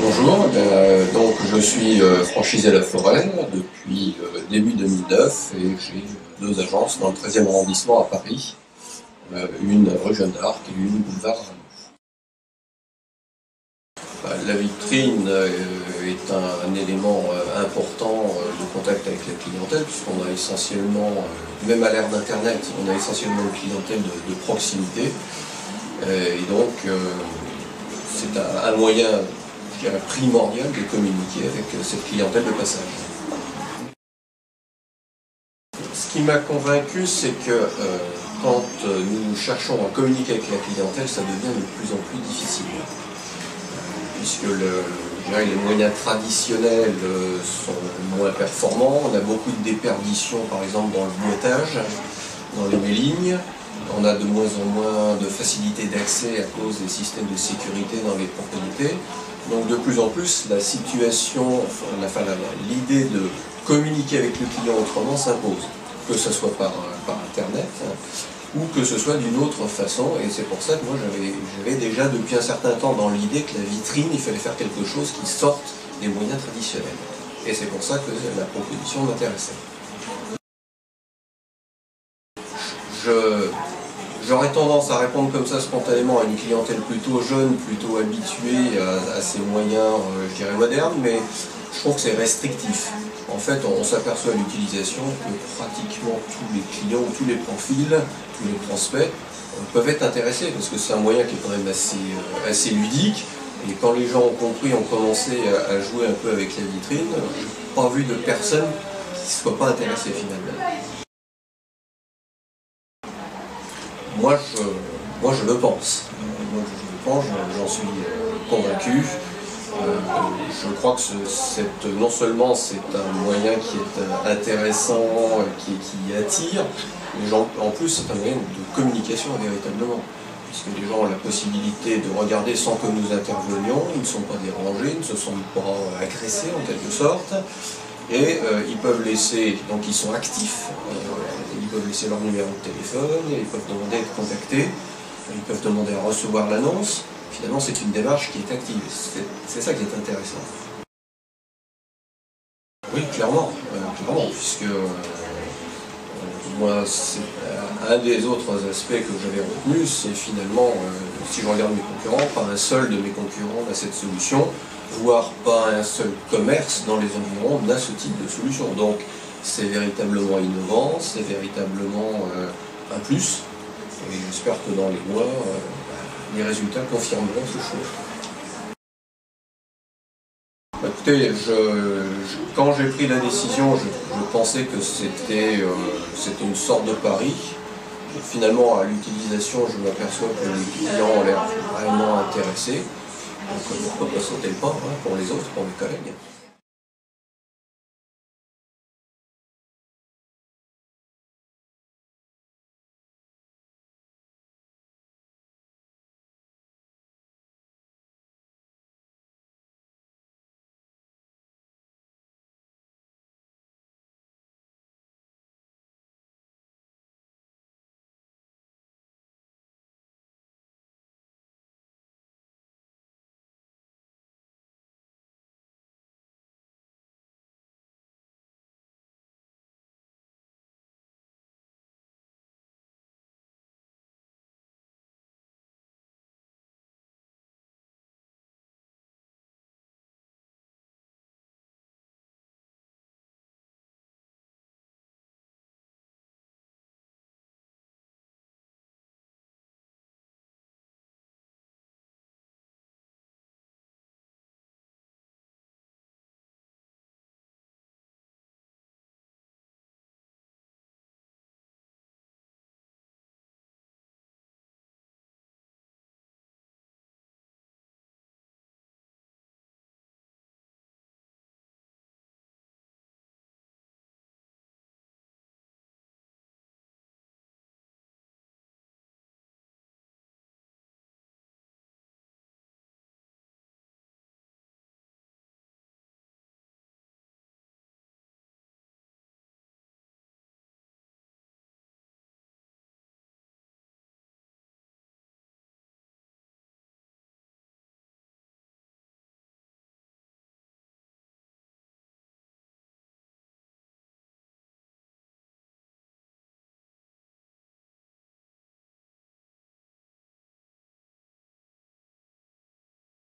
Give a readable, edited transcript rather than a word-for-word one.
Bonjour, donc je suis franchisé La Forêt depuis début 2009 et j'ai deux agences dans le 13e arrondissement à Paris, une rue Jeanne d'Arc et une boulevard Rameau. La vitrine est un élément important de contact avec la clientèle puisqu'on a essentiellement, même à l'ère d'Internet, on a essentiellement une clientèle de proximité et donc c'est un moyen, je dirais, primordial de communiquer avec cette clientèle de passage. Ce qui m'a convaincu, c'est que quand nous cherchons à communiquer avec la clientèle, ça devient de plus en plus difficile. Puisque les moyens traditionnels sont moins performants, on a beaucoup de déperditions par exemple dans le boîtage, dans les mailing, on a de moins en moins de facilité d'accès à cause des systèmes de sécurité dans les propriétés. Donc de plus en plus, la situation, l'idée de communiquer avec le client autrement s'impose, que ce soit par Internet ou que ce soit d'une autre façon. Et c'est pour ça que moi j'avais déjà depuis un certain temps dans l'idée que la vitrine, il fallait faire quelque chose qui sorte des moyens traditionnels. Et c'est pour ça que la proposition m'intéressait. J'aurais tendance à répondre comme ça spontanément à une clientèle plutôt jeune, plutôt habituée à ces moyens, je dirais, modernes, mais je trouve que c'est restrictif. En fait, on s'aperçoit à l'utilisation que pratiquement tous les clients, tous les profils, tous les prospects peuvent être intéressés, parce que c'est un moyen qui est quand même assez ludique, et quand les gens ont compris, ont commencé à jouer un peu avec la vitrine, je n'ai pas vu de personne qui ne soit pas intéressée finalement. Moi, je le pense. J'en suis convaincu. Je crois que non seulement c'est un moyen qui est intéressant, qui attire, mais en plus c'est un moyen de communication véritablement. Puisque les gens ont la possibilité de regarder sans que nous intervenions, ils ne sont pas dérangés, ils ne se sentent pas agressés en quelque sorte. Et ils peuvent laisser, donc ils sont actifs, ils peuvent laisser leur numéro de téléphone, ils peuvent demander à être contactés, ils peuvent demander à recevoir l'annonce. Finalement, c'est une démarche qui est active, c'est ça qui est intéressant. Oui, clairement, puisque moi, un des autres aspects que j'avais retenu, c'est finalement, si je regarde mes concurrents, pas un seul de mes concurrents n'a cette solution, voire pas un seul commerce dans les environs n'a ce type de solution. Donc c'est véritablement innovant, c'est véritablement un plus, et j'espère que dans les mois, les résultats confirmeront ce choix. Écoutez, quand j'ai pris la décision, je pensais que c'était une sorte de pari. Et finalement, à l'utilisation, je m'aperçois que les clients ont l'air vraiment intéressés. Donc pourquoi pas sauter le pas pour les autres, pour mes collègues.